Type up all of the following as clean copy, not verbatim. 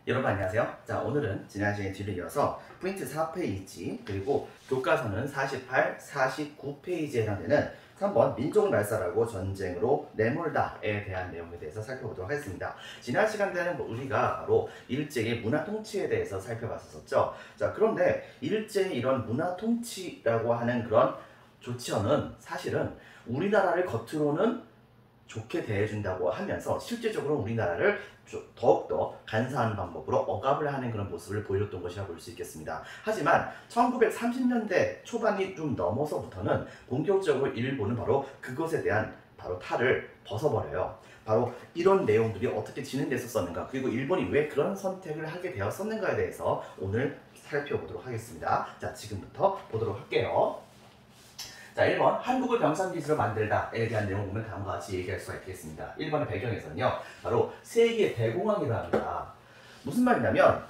여러분 안녕하세요. 자, 오늘은 지난 시간에 뒤를 이어서 포인트 4페이지 그리고 교과서는 48, 49페이지에 해당되는 3번 민족을 말살하고 전쟁으로 내몰다에 대한 내용에 대해서 살펴보도록 하겠습니다. 지난 시간 때는 우리가 바로 일제의 문화 통치에 대해서 살펴봤었죠. 자, 그런데 일제의 이런 문화 통치라고 하는 그런 조치는 사실은 우리나라를 겉으로는 좋게 대해준다고 하면서 실제적으로 우리나라를 더욱더 간사한 방법으로 억압을 하는 그런 모습을 보여줬던 것이라 볼 수 있겠습니다. 하지만 1930년대 초반이 좀 넘어서부터는 본격적으로 일본은 바로 그것에 대한 바로 탈을 벗어버려요. 바로 이런 내용들이 어떻게 진행됐었는가, 그리고 일본이 왜 그런 선택을 하게 되었었는가에 대해서 오늘 살펴보도록 하겠습니다. 자, 지금부터 보도록 할게요. 자, 1번 한국을 병상기지로 만들다에 대한 내용을 보면 다음과 같이 얘기할 수가 있겠습니다. 1번의 배경에서는요, 바로 세계 대공황이라 합니다. 무슨 말이냐면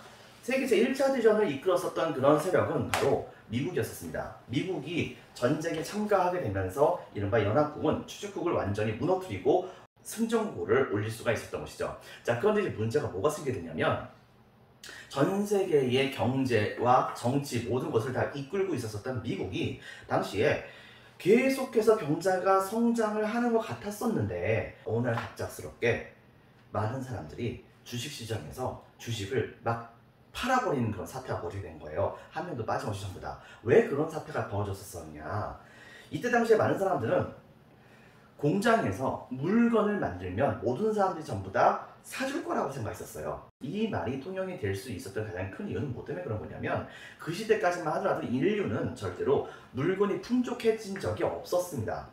세계 제1차 대전을 이끌었었던 그런 세력은 바로 미국이었습니다. 미국이 전쟁에 참가하게 되면서 이른바 연합국은 추축국을 완전히 무너뜨리고 승전국을 올릴 수가 있었던 것이죠. 자, 그런데 이제 문제가 뭐가 생기게 되냐면 전 세계의 경제와 정치 모든 것을 다 이끌고 있었던 미국이 당시에 계속해서 경제가 성장을 하는 것 같았었는데 어느 날 갑작스럽게 많은 사람들이 주식시장에서 주식을 막 팔아버리는 그런 사태가 벌어지게 된 거예요. 한 명도 빠짐없이 전부 다. 왜 그런 사태가 벌어졌었냐? 이때 당시에 많은 사람들은 공장에서 물건을 만들면 모든 사람들이 전부 다 사줄 거라고 생각했었어요. 이 말이 통용이 될 수 있었던 가장 큰 이유는 뭐 때문에 그런 거냐면 그 시대까지만 하더라도 인류는 절대로 물건이 풍족해진 적이 없었습니다.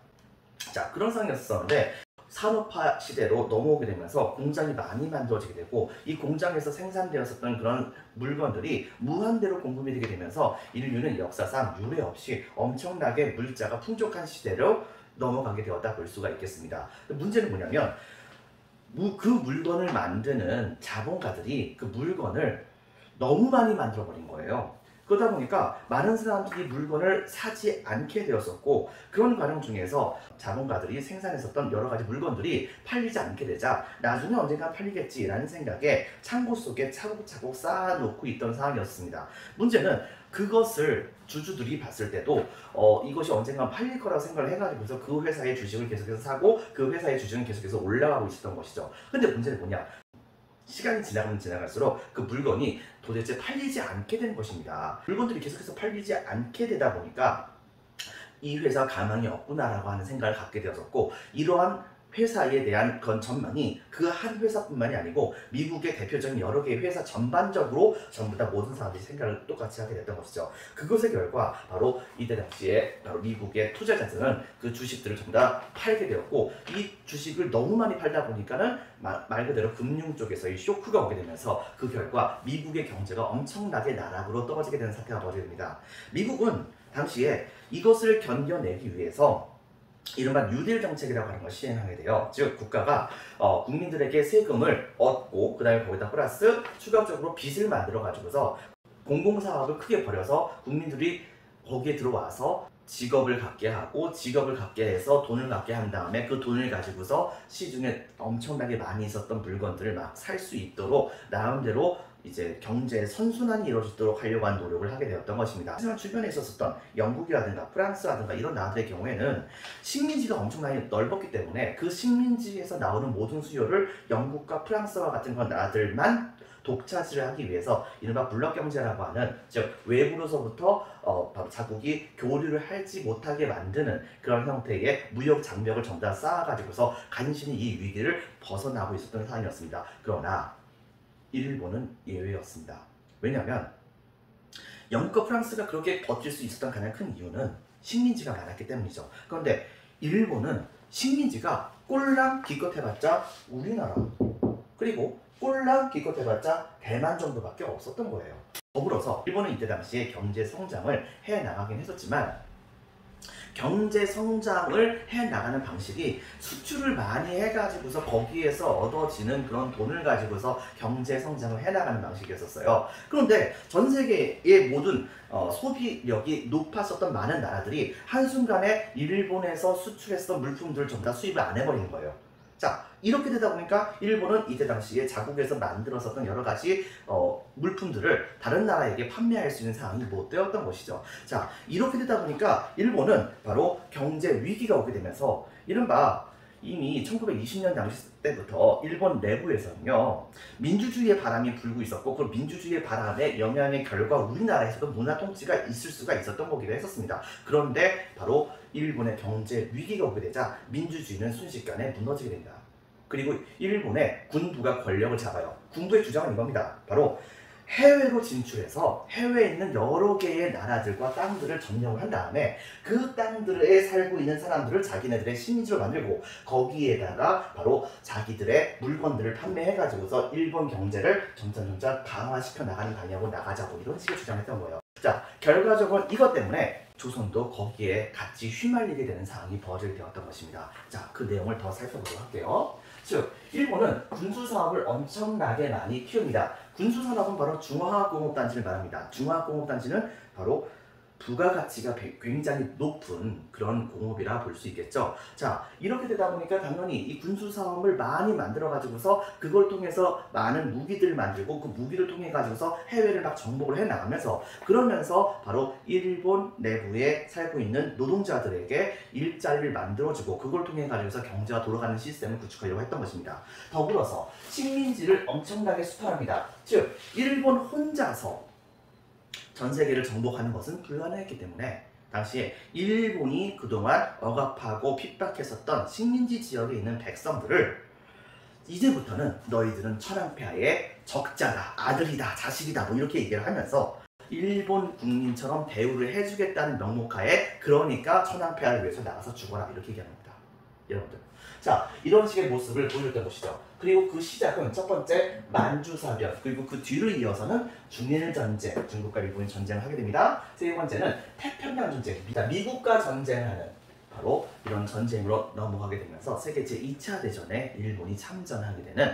자, 그런 상황이었었는데 산업화 시대로 넘어오게 되면서 공장이 많이 만들어지게 되고 이 공장에서 생산되었었던 그런 물건들이 무한대로 공급이 되게 되면서 인류는 역사상 유례 없이 엄청나게 물자가 풍족한 시대로 넘어가게 되었다 볼 수가 있겠습니다. 문제는 뭐냐면 그 물건을 만드는 자본가들이 그 물건을 너무 많이 만들어 버린 거예요. 그러다 보니까 많은 사람들이 물건을 사지 않게 되었었고, 그런 과정 중에서 자본가들이 생산했었던 여러 가지 물건들이 팔리지 않게 되자 나중에 언젠가 팔리겠지라는 생각에 창고 속에 차곡차곡 쌓아놓고 있던 상황이었습니다. 문제는 그것을 주주들이 봤을 때도 이것이 언젠가 팔릴 거라고 생각을 해가지고서 그 회사의 주식을 계속해서 사고 그 회사의 주식은 계속해서 올라가고 있었던 것이죠. 근데 문제는 뭐냐? 시간이 지나가면 지나갈수록 그 물건이 도대체 팔리지 않게 된 것입니다. 물건들이 계속해서 팔리지 않게 되다 보니까 이 회사 가망이 없구나라고 하는 생각을 갖게 되었었고, 이러한 회사에 대한 그런 전망이 그 한 회사뿐만이 아니고 미국의 대표적인 여러 개의 회사 전반적으로 전부 다 모든 사람들이 생각을 똑같이 하게 됐던 것이죠. 그것의 결과 바로 이때 당시에 바로 미국의 투자자들은 그 주식들을 전부 다 팔게 되었고, 이 주식을 너무 많이 팔다 보니까는 말 그대로 금융 쪽에서의 쇼크가 오게 되면서 그 결과 미국의 경제가 엄청나게 나락으로 떨어지게 되는 사태가 벌어지게 됩니다. 미국은 당시에 이것을 견뎌내기 위해서 이른바 뉴딜 정책이라고 하는 걸 시행하게 돼요. 즉 국가가 국민들에게 세금을 얻고 그 다음에 거기다 플러스 추가적으로 빚을 만들어 가지고서 공공사업을 크게 벌여서 국민들이 거기에 들어와서 직업을 갖게 하고, 직업을 갖게 해서 돈을 갖게 한 다음에 그 돈을 가지고서 시중에 엄청나게 많이 있었던 물건들을 막 살 수 있도록 나름대로 이제 경제의 선순환이 이루어지도록 하려고 한 노력을 하게 되었던 것입니다. 하지만 주변에 있었던 영국이라든가 프랑스라든가 이런 나라들의 경우에는 식민지가 엄청나게 넓었기 때문에 그 식민지에서 나오는 모든 수요를 영국과 프랑스와 같은 그런 나라들만 독차지를 하기 위해서 이른바 블록 경제라고 하는, 즉 외부로서부터 바로 자국이 교류를 하지 못하게 만드는 그런 형태의 무역 장벽을 전부 다 쌓아가지고서 간신히 이 위기를 벗어나고 있었던 상황이었습니다. 그러나 일본은 예외였습니다. 왜냐하면 영국과 프랑스가 그렇게 버틸 수 있었던 가장 큰 이유는 식민지가 많았기 때문이죠. 그런데 일본은 식민지가 꼴랑 기껏해봤자 우리나라, 그리고 꼴랑 기껏해봤자 대만 정도밖에 없었던 거예요. 더불어서 일본은 이때 당시에 경제 성장을 해나가긴 했었지만 경제 성장을 해나가는 방식이 수출을 많이 해가지고서 거기에서 얻어지는 그런 돈을 가지고서 경제 성장을 해나가는 방식이었어요. 그런데 전 세계의 모든 소비력이 높았었던 많은 나라들이 한순간에 일본에서 수출했던 물품들을 전부 다 수입을 안 해버리는 거예요. 자, 이렇게 되다 보니까 일본은 이때 당시에 자국에서 만들었었던 여러 가지 물품들을 다른 나라에게 판매할 수 있는 상황이 못 되었던 것이죠. 자, 이렇게 되다 보니까 일본은 바로 경제 위기가 오게 되면서 이른바 이미 1920년 당시 때부터 일본 내부에서는요 민주주의의 바람이 불고 있었고 그 민주주의의 바람의 영향의 결과 우리나라에서도 문화 통치가 있을 수가 있었던 거기도 했었습니다. 그런데 바로 일본의 경제 위기가 오게 되자 민주주의는 순식간에 무너지게 됩니다. 그리고 일본의 군부가 권력을 잡아요. 군부의 주장은 이겁니다. 바로 해외로 진출해서 해외에 있는 여러 개의 나라들과 땅들을 점령을 한 다음에 그 땅들에 살고 있는 사람들을 자기네들의 식민지로 만들고 거기에다가 바로 자기들의 물건들을 판매해가지고서 일본 경제를 점점 강화시켜 나가는 방향으로 나가자고 이런 식의 주장했던 거예요. 자, 결과적으로 이것 때문에 조선도 거기에 같이 휘말리게 되는 상황이 벌어지게 되었던 것입니다. 자, 그 내용을 더 살펴보도록 할게요. 즉, 일본은 군수사업을 엄청나게 많이 키웁니다. 군수산업은 바로 중화학공업단지를 말합니다. 중화학공업단지는 바로 부가가치가 굉장히 높은 그런 공업이라 볼 수 있겠죠. 자, 이렇게 되다 보니까 당연히 이 군수사업을 많이 만들어 가지고서 그걸 통해서 많은 무기들을 만들고 그 무기를 통해 가지고서 해외를 막 정복을 해 나가면서 그러면서 바로 일본 내부에 살고 있는 노동자들에게 일자리를 만들어주고 그걸 통해 가지고서 경제가 돌아가는 시스템을 구축하려고 했던 것입니다. 더불어서 식민지를 엄청나게 수탈합니다. 즉, 일본 혼자서 전 세계를 정복하는 것은 불가능했기 때문에 당시에 일본이 그동안 억압하고 핍박했었던 식민지 지역에 있는 백성들을 이제부터는 너희들은 천황폐하의 적자다, 아들이다, 자식이다 뭐 이렇게 얘기를 하면서 일본 국민처럼 대우를 해주겠다는 명목하에 그러니까 천황폐하를 위해서 나가서 죽어라 이렇게 얘기합니다. 여러분들. 자, 이런 식의 모습을 보여줬던 것이죠. 그리고 그 시작은 첫 번째 만주사변, 그리고 그 뒤를 이어서는 중일전쟁, 중국과 일본이 전쟁을 하게 됩니다. 세 번째는 태평양 전쟁입니다. 미국과 전쟁하는 바로 이런 전쟁으로 넘어가게 되면서 세계 제2차 대전에 일본이 참전하게 되는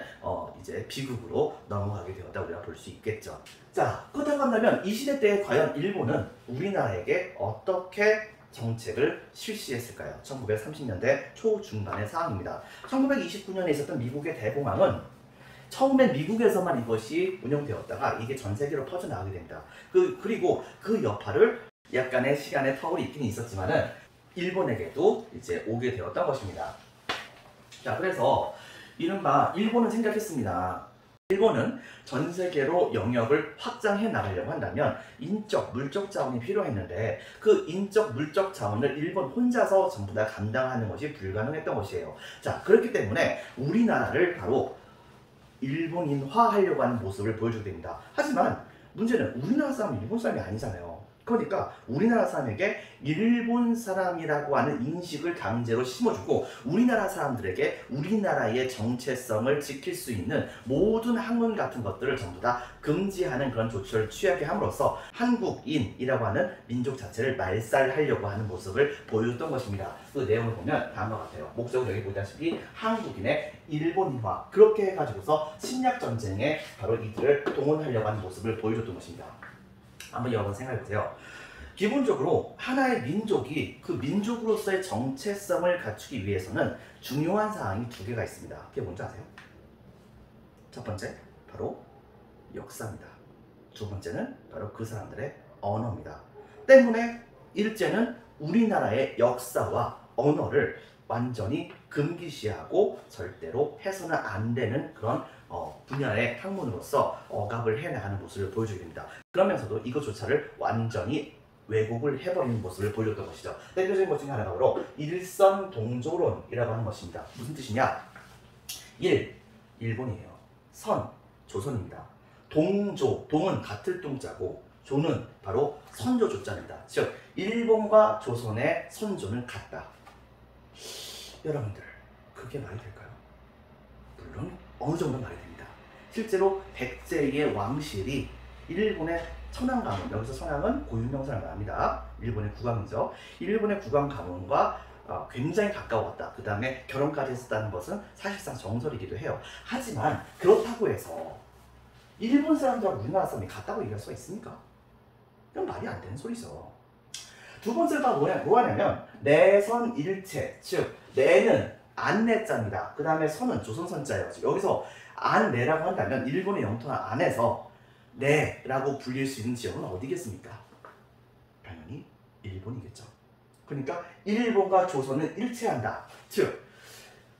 이제 비극으로 넘어가게 되었다 우리가 볼 수 있겠죠. 자, 그렇다고 한다면 이 시대 때 과연 일본은 우리나라에게 어떻게 정책을 실시했을까요? 1930년대 초중반의 상황입니다. 1929년에 있었던 미국의 대공황은 처음엔 미국에서만 이것이 운영되었다가 이게 전 세계로 퍼져나가게 됩니다. 그리고 그 여파를 약간의 시간의 터울이 있긴 있었지만은 일본에게도 이제 오게 되었던 것입니다. 자, 그래서 이른바 일본은 생각했습니다. 일본은 전 세계로 영역을 확장해 나가려고 한다면 인적, 물적 자원이 필요했는데 그 인적, 물적 자원을 일본 혼자서 전부 다 감당하는 것이 불가능했던 것이에요. 자, 그렇기 때문에 우리나라를 바로 일본인화하려고 하는 모습을 보여주게 됩니다. 하지만 문제는 우리나라 사람은 일본 사람이 아니잖아요. 그러니까 우리나라 사람에게 일본 사람이라고 하는 인식을 강제로 심어주고 우리나라 사람들에게 우리나라의 정체성을 지킬 수 있는 모든 학문 같은 것들을 전부 다 금지하는 그런 조치를 취하게 함으로써 한국인이라고 하는 민족 자체를 말살하려고 하는 모습을 보여줬던 것입니다. 그 내용을 보면 다음과 같아요. 목적은 여기 보다시피 한국인의 일본인화, 그렇게 해가지고서 침략전쟁에 바로 이들을 동원하려고 하는 모습을 보여줬던 것입니다. 한번 여러분 생각해보세요. 기본적으로 하나의 민족이 그 민족으로서의 정체성을 갖추기 위해서는 중요한 사항이 두 개가 있습니다. 그게 뭔지 아세요? 첫 번째, 바로 역사입니다. 두 번째는 바로 그 사람들의 언어입니다. 때문에 일제는 우리나라의 역사와 언어를 완전히 금기시하고 절대로 해서는 안 되는 그런 분야의 학문으로서 억압을 해나가는 모습을 보여주게 됩니다. 그러면서도 이것조차를 완전히 왜곡을 해버리는 모습을 보여줬던 것이죠. 대표적인 것 중에 하나가 바로 일선동조론이라고 하는 것입니다. 무슨 뜻이냐? 일본이에요. 선, 조선입니다. 동조, 동은 같을 동자고 조는 바로 선조 조자입니다. 즉, 일본과 조선의 선조는 같다. 여러분들, 그게 말이 될까요? 물론 어느 정도 말이 됩니다. 실제로 백제의 왕실이 일본의 천황가문, 여기서 천황은 고유명사를 말합니다. 일본의 국왕이죠. 일본의 국왕 가문과 굉장히 가까웠다. 그 다음에 결혼까지 했었다는 것은 사실상 정설이기도 해요. 하지만 그렇다고 해서 일본 사람들하고 우리나라 사람이 같다고 얘기할 수가 있습니까? 이건 말이 안 되는 소리죠. 두 번째가 뭐냐면 내선일체, 즉 내는 안내자입니다. 그 다음에 선은 조선선자예요. 여기서 안내라고 한다면 일본의 영토 안에서 내라고 불릴 수 있는 지역은 어디겠습니까? 당연히 일본이겠죠. 그러니까 일본과 조선은 일체한다. 즉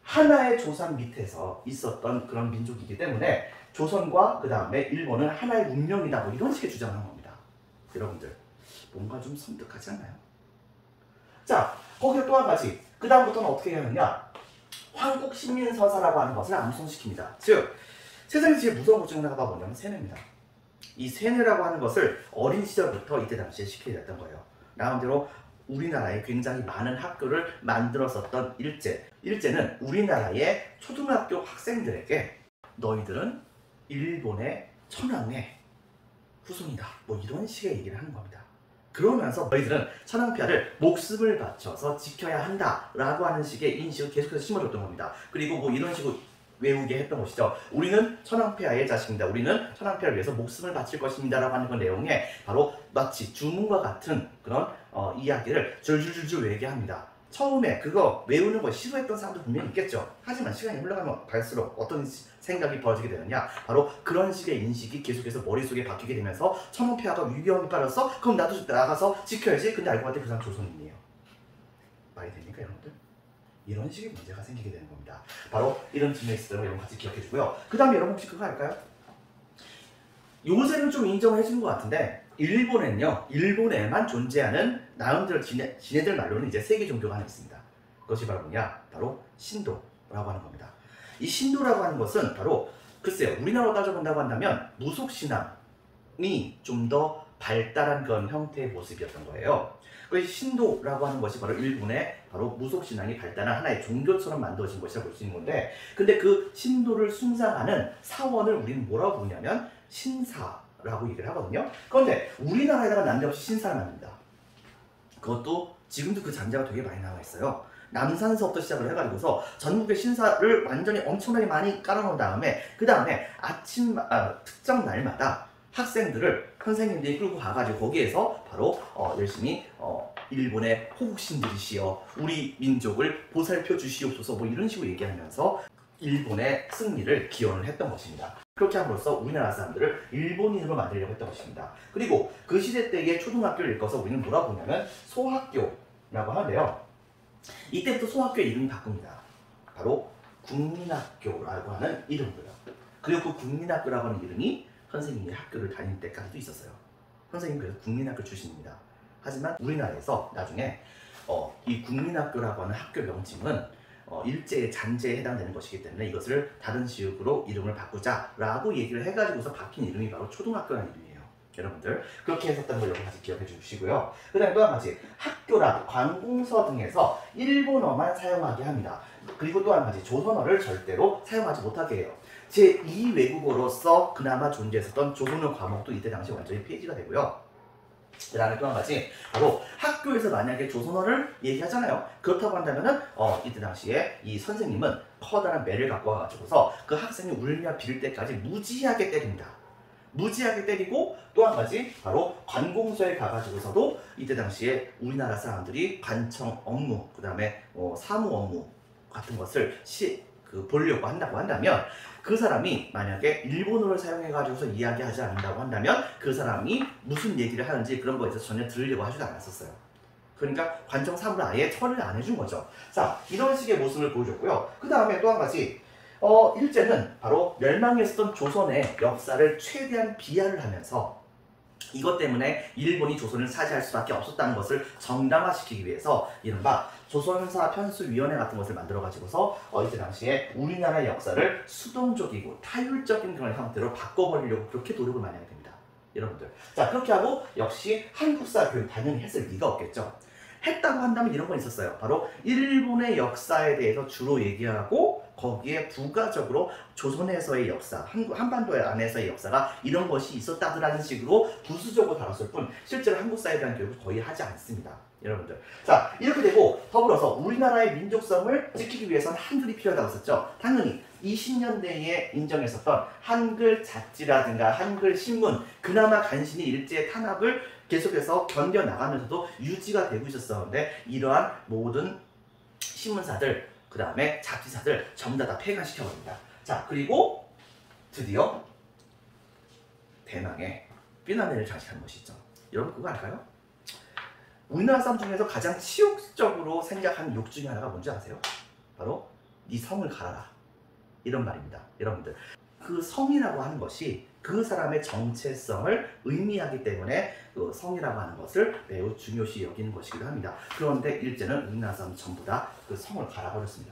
하나의 조상 밑에서 있었던 그런 민족이기 때문에 조선과 그 다음에 일본은 하나의 문명이다. 뭐 이런 식의 주장을 한 겁니다. 여러분들 뭔가 좀 섬뜩하지 않나요? 자, 거기에 또 한 가지. 그 다음부터는 어떻게 해야 하느냐? 황국신민서사라고 하는 것을 암송시킵니다. 즉 세상에서 제일 무서운 것 중에 하나가 뭐냐면 세뇌입니다. 이 세뇌라고 하는 것을 어린 시절부터 이때 당시에 시키게 됐던 거예요. 나름대로 우리나라에 굉장히 많은 학교를 만들었었던 일제. 일제는 우리나라의 초등학교 학생들에게 너희들은 일본의 천황의 후손이다. 뭐 이런 식의 얘기를 하는 겁니다. 그러면서 너희들은 천황폐하를 목숨을 바쳐서 지켜야 한다라고 하는 식의 인식을 계속해서 심어줬던 겁니다. 그리고 뭐 이런 식으로 외우게 했던 것이죠. 우리는 천황폐하의 자식입니다. 우리는 천황폐하를 위해서 목숨을 바칠 것입니다. 라고 하는 그 내용에 바로 마치 주문과 같은 그런 이야기를 줄줄줄줄 외우게 합니다. 처음에 그거 외우는 걸 싫어했던 사람도 분명히 있겠죠. 하지만 시간이 흘러가면 갈수록 어떤 생각이 벌어지게 되느냐, 바로 그런 식의 인식이 계속해서 머릿속에 바뀌게 되면서 천황폐하가 위험에 빠졌어? 그럼 나도 나가서 지켜야지. 근데 알고 봤더니 그 사람 조선인이에요. 말이 됩니까 여러분들? 이런 식의 문제가 생기게 되는 겁니다. 바로 이런 질문이 있을 때 여러분 같이 기억해 주고요. 그 다음에 여러분 혹시 그거 알까요? 요새는 좀 인정을 해주는 것 같은데 일본에는요, 일본에만 존재하는 나름대로 지네들 말로는 이제 세계 종교가 하나 있습니다. 그것이 바로 뭐냐? 바로 신도라고 하는 겁니다. 이 신도라고 하는 것은 바로 글쎄요, 우리나라로 따져본다고 한다면 무속신앙이 좀 더 발달한 그런 형태의 모습이었던 거예요. 그래서 신도라고 하는 것이 바로 일본의 바로 무속신앙이 발달한 하나의 종교처럼 만들어진 것이라고 볼 수 있는 건데, 근데 그 신도를 숭상하는 사원을 우리는 뭐라고 부르냐면 신사라고 얘기를 하거든요. 그런데 우리나라에다가 난데없이 신사를 만듭니다. 그것도 지금도 그 잔재가 되게 많이 나와 있어요. 남산서부터 시작을 해가지고서 전국의 신사를 완전히 엄청나게 많이 깔아놓은 다음에 그 다음에 특정 날마다 학생들을 선생님들이 끌고 가가지고 거기에서 바로 열심히 일본의 호국신들이시여 우리 민족을 보살펴 주시옵소서 뭐 이런 식으로 얘기하면서 일본의 승리를 기원을 했던 것입니다. 그렇게 함으로써 우리나라 사람들을 일본인으로 만들려고 했던 것입니다. 그리고 그 시대 때의 초등학교를 읽어서 우리는 뭐라고 보냐면 소학교라고 하는데요. 이때부터 소학교의 이름이 바꿉니다. 바로 국민학교라고 하는 이름으로요. 그리고 그 국민학교라고 하는 이름이 선생님이 학교를 다닐 때까지도 있었어요. 선생님 그래서 국민학교 출신입니다. 하지만 우리나라에서 나중에 이 국민학교라고 하는 학교 명칭은 일제의 잔재에 해당되는 것이기 때문에 이것을 다른 식으로 이름을 바꾸자라고 얘기를 해가지고서 바뀐 이름이 바로 초등학교라는 이름이에요. 여러분들 그렇게 했었다는 걸 여러분 같이 기억해 주시고요. 그 다음에 또 한 가지, 학교랑 관공서 등에서 일본어만 사용하게 합니다. 그리고 또 한 가지, 조선어를 절대로 사용하지 못하게 해요. 제2 외국어로서 그나마 존재했었던 조선어 과목도 이때 당시 완전히 폐지가 되고요. 그 다음에 또 한 가지, 바로 학교에서 만약에 조선어를 얘기하잖아요. 그렇다고 한다면은 이때 당시에 이 선생님은 커다란 매를 갖고 와가지고서 그 학생이 울며 빌 때까지 무지하게 때립니다. 무지하게 때리고 또 한 가지, 바로 관공서에 가가지고서도 이때 당시에 우리나라 사람들이 관청 업무, 그 다음에 사무 업무 같은 것을 보려고 한다고 한다면 그 사람이 만약에 일본어를 사용해가지고서 이야기하지 않는다고 한다면 그 사람이 무슨 얘기를 하는지 그런 거에 대해서 전혀 들으려고 하지도 않았었어요. 그러니까 관청 사무를 아예 처리를 안 해준 거죠. 자, 이런 식의 모습을 보여줬고요. 그 다음에 또 한 가지, 일제는 바로 멸망했었던 조선의 역사를 최대한 비하를 하면서 이것 때문에 일본이 조선을 차지할 수밖에 없었다는 것을 정당화시키기 위해서 이른바 조선사 편수위원회 같은 것을 만들어가지고서 이때 당시에 우리나라의 역사를 수동적이고 타율적인 그런 형태로 바꿔버리려고 그렇게 노력을 많이 하게 됩니다. 여러분들. 자, 그렇게 하고 역시 한국사 교육 당연히 했을 리가 없겠죠. 했다고 한다면 이런 건 있었어요. 바로 일본의 역사에 대해서 주로 얘기하고 거기에 부가적으로 조선에서의 역사, 한반도 안에서의 역사가 이런 것이 있었다라는 식으로 부수적으로 다뤘을 뿐 실제로 한국사에 대한 교육을 거의 하지 않습니다. 여러분들. 자, 이렇게 되고 더불어서 우리나라의 민족성을 지키기 위해서는 한글이 필요하다고 했었죠. 당연히 20년대에 인정했었던 한글 잡지라든가 한글 신문, 그나마 간신히 일제의 탄압을 계속해서 견뎌나가면서도 유지가 되고 있었었는데 이러한 모든 신문사들, 그 다음에 잡지사들 전부 다 폐간시켜버립니다. 자, 그리고 드디어 대망의 삐나미를 장식하는 것이 있죠. 여러분 그거 알까요? 우리나라 사람 중에서 가장 치욕적으로 생각하는 욕 중에 하나가 뭔지 아세요? 바로 네 성을 갈아라, 이런 말입니다. 여러분들, 그 성이라고 하는 것이 그 사람의 정체성을 의미하기 때문에 그 성이라고 하는 것을 매우 중요시 여기는 것이기도 합니다. 그런데 일제는 우리나라 사람 전부 다 그 성을 갈아버렸습니다.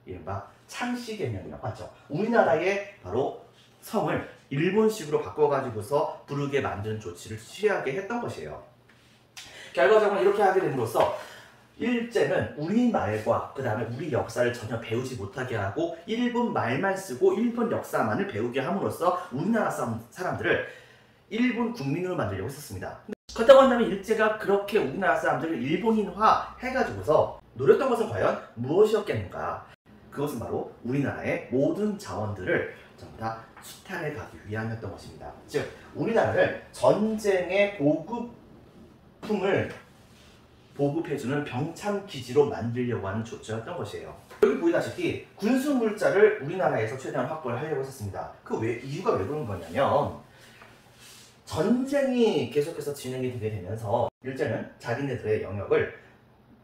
이른바 창씨개명이라고 하죠. 우리나라의 바로 성을 일본식으로 바꿔가지고서 부르게 만드는 조치를 취하게 했던 것이에요. 결과적으로 이렇게 하게 됨으로써 일제는 우리 말과 그 다음에 우리 역사를 전혀 배우지 못하게 하고 일본 말만 쓰고 일본 역사만을 배우게 함으로써 우리나라 사람들을 일본 국민으로 만들려고 했었습니다. 그렇다고 한다면 일제가 그렇게 우리나라 사람들을 일본인화 해가지고서 노렸던 것은 과연 무엇이었겠는가? 그것은 바로 우리나라의 모든 자원들을 전부 다 수탈해 가기 위함이었던 것입니다. 즉 우리나라를 전쟁의 보급품을 보급해주는 병참기지로 만들려고 하는 조치였던 것이에요. 여기 보이다시피 군수물자를 우리나라에서 최대한 확보를 하려고 했었습니다. 이유가 왜 그런 거냐면 전쟁이 계속해서 진행이 되게 되면서 일제는 자기네들의 영역을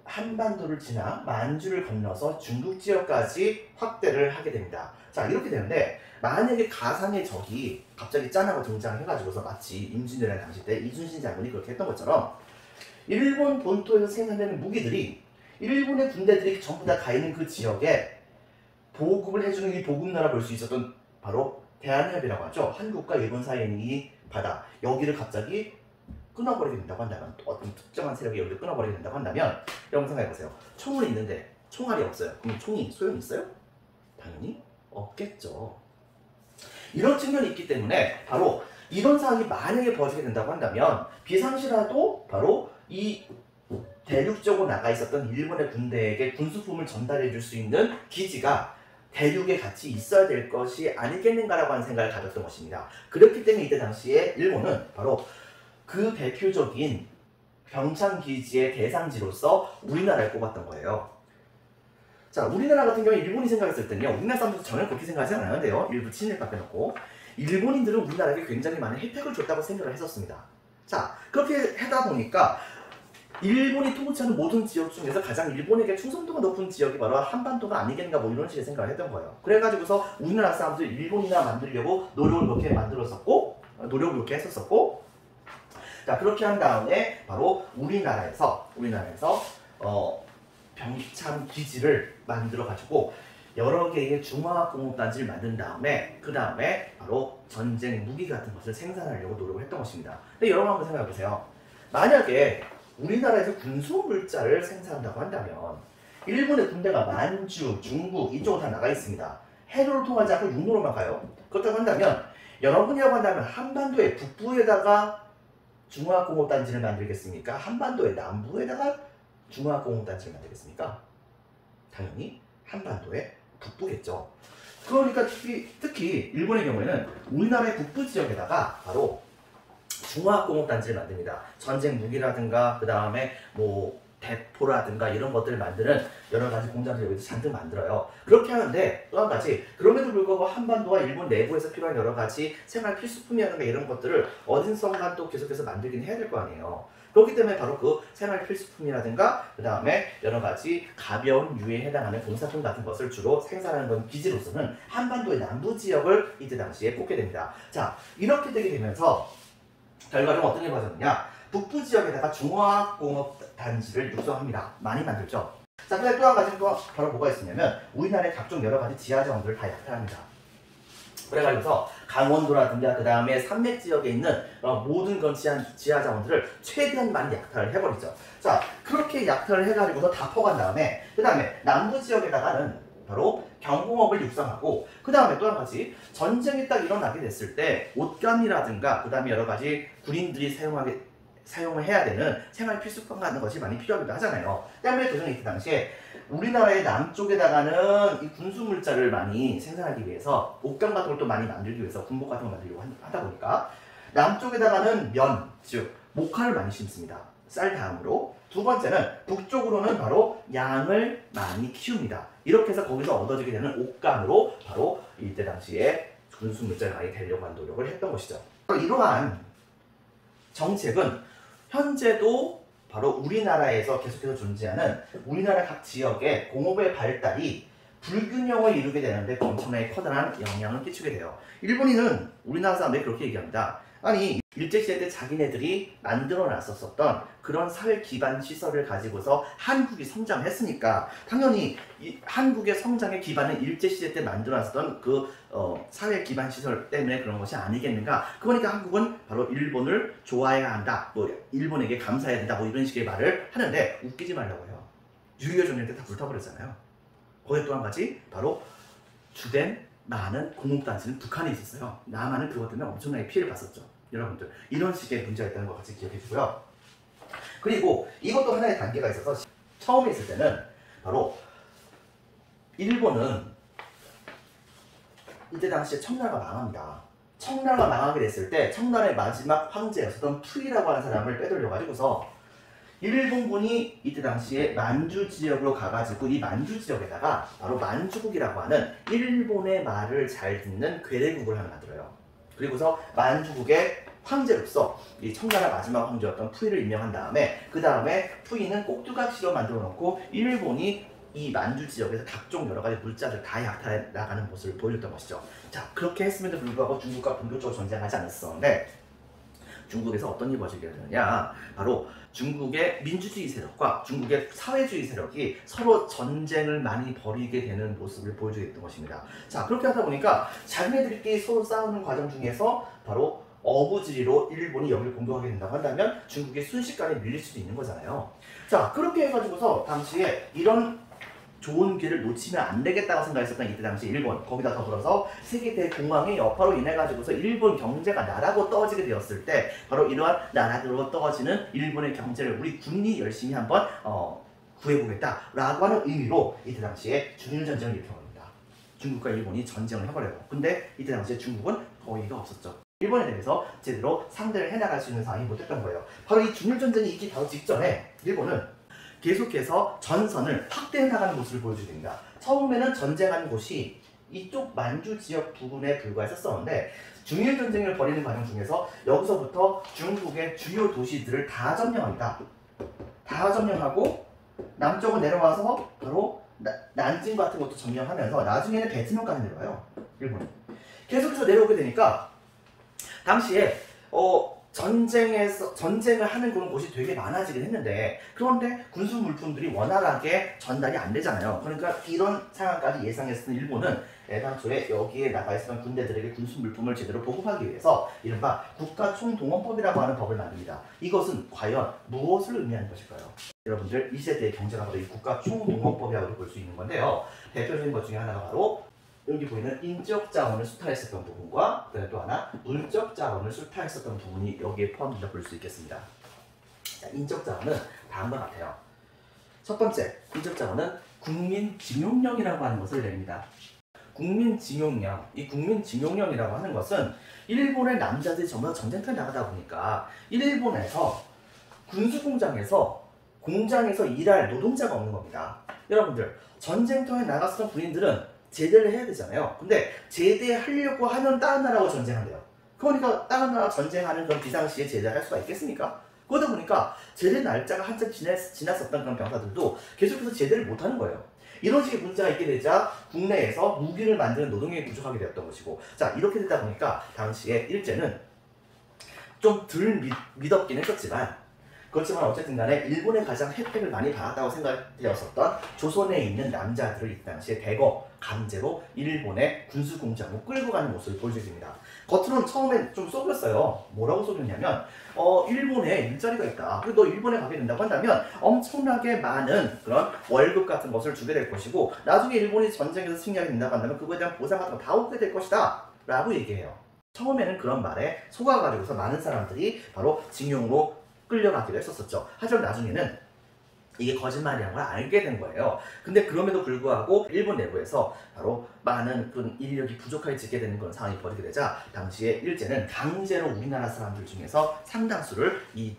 한반도를 지나 만주를 건너서 중국 지역까지 확대를 하게 됩니다. 자, 이렇게 되는데 만약에 가상의 적이 갑자기 짠하고 등장해가지고서 마치 임진왜란 당시 때 이순신 장군이 그렇게 했던 것처럼 일본 본토에서 생산되는 무기들이 일본의 군대들이 전부 다 가 있는 그 지역에 보급을 해주는 이 보급로라 볼 수 있었던 바로 대한해협이라고 하죠. 한국과 일본 사이에 있는 이 바다, 여기를 갑자기 끊어버리게 된다고 한다면, 어떤 특정한 세력이 여기를 끊어버리게 된다고 한다면, 여러분 생각해보세요. 총은 있는데 총알이 없어요. 그럼 총이 소용이 있어요? 당연히 없겠죠. 이런 측면이 있기 때문에 바로 이런 상황이 만약에 벌어지게 된다고 한다면 비상시라도 바로 이 대륙적으로 나가 있었던 일본의 군대에게 군수품을 전달해 줄 수 있는 기지가 대륙에 같이 있어야 될 것이 아니겠는가라고 하는 생각을 가졌던 것입니다. 그렇기 때문에 이때 당시에 일본은 바로 그 대표적인 병창기지의 대상지로서 우리나라를 꼽았던 거예요. 자, 우리나라 같은 경우에 일본이 생각했을 때는요, 우리나라 사람들도 전혀 그렇게 생각하지 않았는데요. 일부 친일밖에 놓고 일본인들은 우리나라에게 굉장히 많은 혜택을 줬다고 생각을 했었습니다. 자, 그렇게 하다 보니까 일본이 통치하는 모든 지역 중에서 가장 일본에게 충성도가 높은 지역이 바로 한반도가 아니겠는가, 뭐 이런 식의 생각을 했던 거예요. 그래가지고서 우리나라 사람들 일본이나 만들려고 노력을 그렇게 만들었었고, 노력을 그렇게 했었었고, 자, 그렇게 한 다음에 바로 우리나라에서 병참 기지를 만들어가지고 여러 개의 중화학공업단지를 만든 다음에 그 다음에 바로 전쟁 무기 같은 것을 생산하려고 노력을 했던 것입니다. 근데 여러분 한번 생각해보세요. 만약에 우리나라에서 군수물자를 생산한다고 한다면 일본의 군대가 만주, 중국 이쪽으로 다 나가 있습니다. 해로를 통하지 않고 육로로만 가요. 그렇다고 한다면 여러분이라고 한다면 한반도의 북부에다가 중화학공업단지를 만들겠습니까? 한반도의 남부에다가 중화학공업단지를 만들겠습니까? 당연히 한반도의 북부겠죠. 그러니까 특히 일본의 경우에는 우리나라의 북부 지역에다가 바로 중화학공업단지를 만듭니다. 전쟁 무기라든가 그 다음에 뭐 대포라든가 이런 것들을 만드는 여러 가지 공장들 여기서 잔뜩 만들어요. 그렇게 하는데 또 한 가지, 그럼에도 불구하고 한반도와 일본 내부에서 필요한 여러 가지 생활 필수품이라든가 이런 것들을 어딘선가 또 계속해서 만들긴 해야 될 거 아니에요. 그렇기 때문에 바로 그 생활 필수품이라든가 그 다음에 여러 가지 가벼운 유해에 해당하는 공산품 같은 것을 주로 생산하는 건 기지로서는 한반도의 남부 지역을 이때 당시에 꼽게 됩니다. 자, 이렇게 되게 되면서 결과적으로 어떤 게 벌어졌느냐, 북부 지역에다가 중화학공업단지를 육성합니다. 많이 만들죠. 자, 근데 또 한 가지 또 바로 뭐가 있었냐면 우리나라의 각종 여러 가지 지하자원들을 다 약탈합니다. 그래가지고서 강원도라든가 그 다음에 산맥 지역에 있는 모든 그런 지하자원들을 최대한 많이 약탈을 해버리죠. 자, 그렇게 약탈을 해가지고서 다 퍼간 다음에 그 다음에 남부 지역에다가는 바로 경공업을 육성하고 그 다음에 또 한 가지, 전쟁이 딱 일어나게 됐을 때 옷감이라든가 그 다음에 여러 가지 군인들이 사용을 해야 되는 생활 필수품 같은 것이 많이 필요하기도 하잖아요. 때문에 그중에 그 당시에 우리나라의 남쪽에다가는 이 군수물자를 많이 생산하기 위해서 옷감 같은 걸 또 많이 만들기 위해서 군복 같은 걸 만들려고 하다 보니까 남쪽에다가는 면, 즉 목화를 많이 심습니다. 쌀 다음으로 두 번째는 북쪽으로는 바로 양을 많이 키웁니다. 이렇게 해서 거기서 얻어지게 되는 옷감으로 바로 이때 당시에 군수 물자를 많이 대려고 한 노력을 했던 것이죠. 이러한 정책은 현재도 바로 우리나라에서 계속해서 존재하는 우리나라 각 지역의 공업의 발달이 불균형을 이루게 되는데 엄청나게 커다란 영향을 끼치게 돼요. 일본인은 우리나라 사람들이 그렇게 얘기합니다. 아니 일제시대 때 자기네들이 만들어 놨었던 그런 사회 기반 시설을 가지고서 한국이 성장했으니까 당연히 이 한국의 성장의 기반은 일제시대 때 만들어 놨었던 그 사회 기반 시설 때문에 그런 것이 아니겠는가. 그러니까 한국은 바로 일본을 좋아해야 한다, 뭐 일본에게 감사해야 된다, 뭐 이런 식의 말을 하는데 웃기지 말라고 해요. 6.25 전쟁 때 다 불타버렸잖아요. 거기에 또 한 가지 바로 주된 많은 공업단지는 북한에 있었어요. 남한은 그것 때문에 엄청나게 피해를 봤었죠. 여러분들 이런 식의 문제가 있다는 것 같이 기억해 주고요. 그리고 이것도 하나의 단계가 있어서 처음에 있을 때는 바로 일본은 이때 당시에 청나라가 망합니다. 청나라가 망하게 됐을 때 청나라의 마지막 황제였었던 푸이라고 하는 사람을 빼돌려 가지고서 일본군이 이때 당시에 만주 지역으로 가가지고 이 만주 지역에다가 바로 만주국이라고 하는 일본의 말을 잘 듣는 괴뢰국을 하나 만들어요. 그리고서 만주국의 황제로서 이 청나라 마지막 황제였던 푸이를 임명한 다음에 그 다음에 푸이는 꼭두각시로 만들어 놓고 일본이 이 만주 지역에서 각종 여러 가지 물자를 다 약탈해 나가는 모습을 보여줬던 것이죠. 자, 그렇게 했음에도 불구하고 중국과 본격적으로 전쟁하지 않았었는데 중국에서 어떤 일이 벌어지게 되느냐, 바로 중국의 민주주의 세력과 중국의 사회주의 세력이 서로 전쟁을 많이 벌이게 되는 모습을 보여주게 됐던 것입니다. 자, 그렇게 하다 보니까 자기네들끼리 서로 싸우는 과정 중에서 바로 어부지리로 일본이 여기를 공격하게 된다고 한다면 중국이 순식간에 밀릴 수도 있는 거잖아요. 자, 그렇게 해가지고서 당시에 이런 좋은 기회를 놓치면 안 되겠다고 생각했었던 이때 당시 일본, 거기다 더불어서 세계 대공황의 여파로 인해 가지고서 일본 경제가 나라고 떠지게 되었을 때 바로 이러한 나라로 떠지는 일본의 경제를 우리 군이 열심히 한번 구해보겠다라고 하는 의미로 이때 당시에 중일전쟁을 일으켜버립니다. 중국과 일본이 전쟁을 해버려요. 근데 이때 당시에 중국은 거의가 없었죠. 일본에 대해서 제대로 상대를 해나갈 수 있는 상황이 못했던 거예요. 바로 이 중일전쟁이 있기 바로 직전에 일본은 계속해서 전선을 확대해 나가는 모습을 보여주게 됩니다. 처음에는 전쟁한 곳이 이쪽 만주 지역 부근에 불과했었는데 중일전쟁을 벌이는 과정 중에서 여기서부터 중국의 주요 도시들을 다 점령합니다. 다 점령하고 남쪽으로 내려와서 바로 난징 같은 것도 점령하면서 나중에는 베트남까지 내려와요. 일본이. 계속해서 내려오게 되니까 당시에 전쟁을 하는 그런 곳이 되게 많아지긴 했는데 그런데 군수 물품들이 원활하게 전달이 안 되잖아요. 그러니까 이런 상황까지 예상했던 일본은 애당초에 여기에 나가 있었던 군대들에게 군수 물품을 제대로 보급하기 위해서 이른바 국가총동원법이라고 하는 법을 만듭니다. 이것은 과연 무엇을 의미하는 것일까요? 여러분들 이 세대의 경제가 바로 이 국가총동원법이라고 볼 수 있는 건데요. 대표적인 것 중에 하나가 바로 여기 보이는 인적 자원을 수탈했었던 부분과 그다음에 또 하나 물적 자원을 수탈했었던 부분이 여기에 포함된다 볼 수 있겠습니다. 자, 인적 자원은 다음과 같아요. 첫 번째, 인적 자원은 국민징용령이라고 하는 것을 냅니다. 국민징용령, 이 국민징용령이라고 하는 것은 일본의 남자들이 전부 다 전쟁터에 나가다 보니까 일본에서 군수공장에서 일할 노동자가 없는 겁니다. 여러분들 전쟁터에 나갔던 군인들은 제대를 해야 되잖아요. 근데 제대하려고 하면 다른 나라하고 전쟁한대요. 그러니까 다른 나라 전쟁하는 그런 비상시에 제대를 할 수가 있겠습니까? 그러다 보니까 제대 날짜가 한참 지났었던 그런 병사들도 계속해서 제대를 못하는 거예요. 이런 식의 문제가 있게 되자 국내에서 무기를 만드는 노동력이 부족하게 되었던 것이고, 자, 이렇게 되다 보니까 당시에 일제는 좀 덜 믿었긴 했었지만 그렇지만 어쨌든 간에 일본에 가장 혜택을 많이 받았다고 생각되었었던 조선에 있는 남자들을 이 당시에 대거 강제로 일본의 군수공장으로 끌고 가는 모습을 보여줍니다. 겉으로는 처음엔 좀 속였어요. 뭐라고 속였냐면 일본에 일자리가 있다. 그리고 너 일본에 가게 된다고 한다면 엄청나게 많은 그런 월급 같은 것을 주게 될 것이고 나중에 일본이 전쟁에서 승리하게 된다고 한다면 그거에 대한 보상 같은 거 다 오게 될 것이다 라고 얘기해요. 처음에는 그런 말에 속아가지고서 많은 사람들이 바로 징용으로 끌려가기도 했었죠. 하지만 나중에는 이게 거짓말이라는 걸 알게 된 거예요. 근데 그럼에도 불구하고 일본 내부에서 바로 많은 그 인력이 부족하게 짓게 되는 그런 상황이 벌이게 되자 당시에 일제는 강제로 우리나라 사람들 중에서 상당수를 이